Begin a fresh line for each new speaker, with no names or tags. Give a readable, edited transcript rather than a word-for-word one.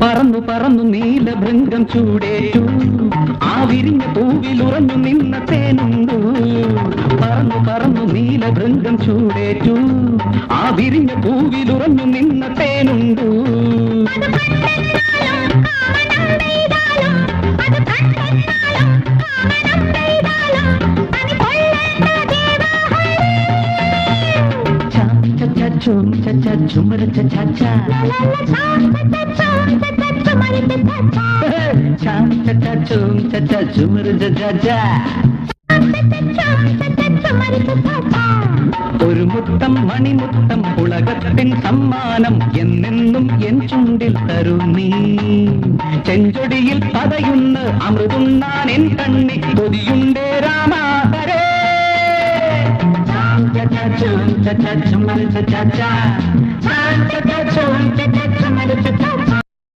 പറന്നു പറന്നു നീലഭൃംഗം ചൂടേറ്റു ആ വിരിഞ്ഞ പൂവിലുറഞ്ഞു നിന്ന തേനുണ്ടു പറന്നു പറന്നു നീലഭൃംഗം ചൂടേറ്റു ആ വിരിഞ്ഞ പൂവിലുറഞ്ഞു നിന്ന തേനുണ്ടു chum cha cha chumar cha cha cha chum cha cha chum cha cha chumar cha cha cha ഒരു മുത്തം മണിമുത്തം ഉലകത്തിൻ സമ്മാനം എന്നെന്നും എൻ ചുണ്ടിൽ തരൂ നീ ചെഞ്ചൊടിയിൽ പതയുന്ന അമൃതുണ്ണാൻ എൻ കണ്ണി കൊതിയുണ്ടേ രാമാഹരേ chum cha cha chumar cha cha cha chum cha cha chum cha cha chumar cha cha cha